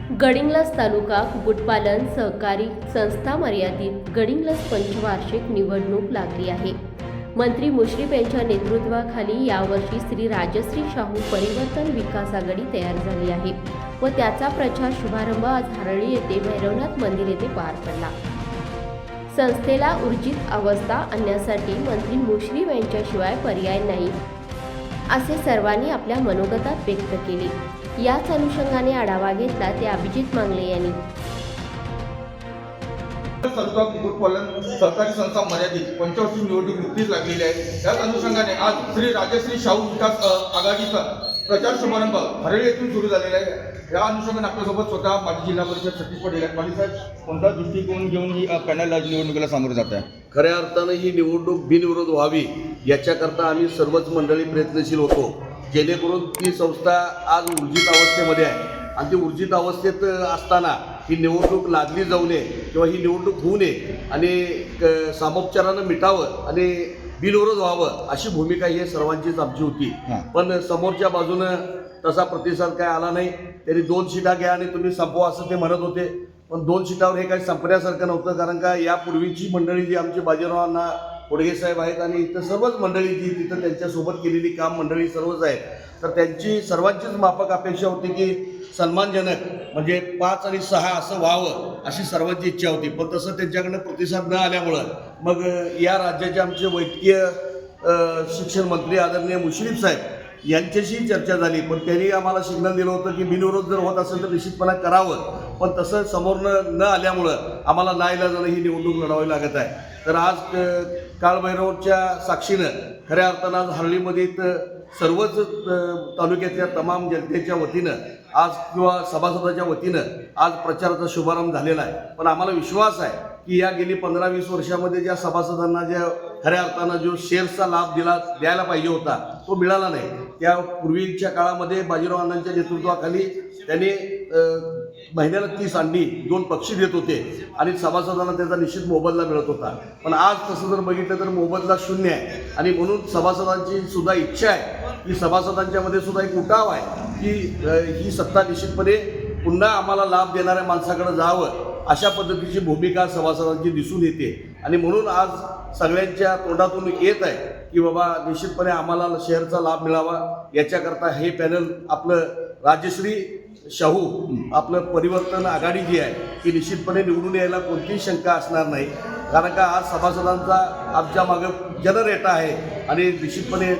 गडिंग्लज तालुका कुक्कुटपालन सहकारी संस्था मर्यादित गडिंग्लज पंचवार्षिक निवडणूक लागली आहे। मंत्री मुश्रीफ यांच्या नेतृत्वाखाली यावर्षी श्री राजश्री शाहू परिवर्तन विकास आघाडी तयार झाली आहे व त्याचा प्रचार शुभारंभ आज हरळी येथे भैरवनाथ मंदिर येथे पार पडला। संस्थेला ऊर्जित अवस्था आणण्यासाठी मंत्री मुश्रीफ यांच्याशिवाय पर्याय नाही असे सर्वांनी आपल्या मनोगतात व्यक्त केले। याच अनुषंगाने आढावा घेतला ते अभिजित मांगले यांनी। तालुका कुक्कुटपालन सहकारी संस्था मर्यादित पंचवार्षिक निवडणूक नुकतीच लागलेली आहे। त्याच अनुषंगाने आज श्री राजश्री शाहू विकास आघाडीचा प्रचार शुभारंभ हरळी येथून सुरू झालेला आहे। या अनुषंगाने आपल्यासोबत स्वतः माजी जिल्हा परिषद सतीश पटेल आहेत। माजी साहेब, कोणता दृष्टिकोन घेऊन ही पॅनल आज निवडणुकीला सामोरं जात आहे? खऱ्या अर्थानं ही निवडणूक बिनविरोध व्हावी याच्याकरता आम्ही सर्वच मंडळी प्रयत्नशील होतो, जेणेकरून ती संस्था आज ऊर्जित अवस्थेमध्ये आहे आणि ती ऊर्जित अवस्थेत असताना ही निवडणूक लादली जाऊ नये किंवा ही निवडणूक होऊ नये आणि सामोपचारानं मिटावं आणि बिनविरोध व्हावं अशी भूमिका ही सर्वांचीच आमची होती। पण समोरच्या बाजूनं तसा प्रतिसाद काय आला नाही। त्यांनी 2 सीटा घ्या आणि तुम्ही संपवा असं ते म्हणत होते, पण 2 सीटावर हे काही संपण्यासारखं नव्हतं, कारण का यापूर्वीची मंडळी जी आमची बाजीरावांना कोडगे साहेब आहेत आणि इथं सर्वच मंडळी जी तिथं त्यांच्यासोबत केलेली काम मंडळी सर्वच आहेत, तर त्यांची सर्वांचीच माफक अपेक्षा होती की सन्मानजनक म्हणजे 5 आणि 6 असं व्हावं अशी सर्वांची इच्छा होती। पण तसं त्यांच्याकडनं प्रतिसाद न आल्यामुळं मग या राज्याचे आमचे वैद्यकीय शिक्षण मंत्री आदरणीय मुश्रीफ साहेब यांच्याशी चर्चा झाली, पण त्यांनी आम्हाला सिग्नल दिलं होतं की बिनविरोध जर होत असेल तर निश्चितपणे करावं, पण तसं समोरनं न आल्यामुळं आम्हाला नाईलाजानं ही निवडणूक लढवावी लागत आहे। तर आज काळभैरवच्या साक्षीनं खऱ्या अर्थानं आज हरळीमध्ये सर्वच तालुक्यातल्या तमाम जनतेच्या वतीनं आज किंवा सभासदाच्या वतीनं आज प्रचाराचा शुभारंभ झालेला आहे। पण आम्हाला विश्वास आहे की या गेली 15-20 वर्षामध्ये ज्या सभासदांना ज्या खऱ्या अर्थानं जो शेअर्सचा लाभ द्यायला पाहिजे होता तो मिळाला नाही। त्या पूर्वीच्या काळामध्ये बाजीराव अण्णांच्या नेतृत्वाखाली त्यांनी महिन्याला 30 अंडी 2 पक्षी देत होते आणि सभासदांना त्याचा निश्चित मोबदला मिळत होता, पण आज तसं जर बघितलं तर मोबदला 0 आहे। आणि म्हणून सभासदांची सुद्धा इच्छा आहे की सभासदांच्यामध्ये सुद्धा एक उठाव आहे की ही सत्ता निश्चितपणे पुन्हा आम्हाला लाभ देणाऱ्या माणसाकडे जावं अशा पद्धतीची भूमिका सभासदांची दिसून येते। आणि म्हणून आज सगळ्यांच्या तोंडातून येत आहे की बाबा निश्चितपणे आम्हाला शेअरचा लाभ मिळावा याच्याकरता हे पॅनल आपलं राजश्री शाहू आपलं परिवर्तन आघाडी जी आहे ती निश्चितपणे निवडून यायला कोणतीही शंका असणार नाही, कारण का आज सभासदांचा आमच्या मागं जनरेटा आहे आणि निश्चितपणे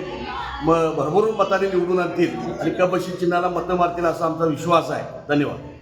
भरभरून मताने निवडून आणतील आणि कबशी चिन्हाला मतं मारतील असा आमचा विश्वास आहे। धन्यवाद।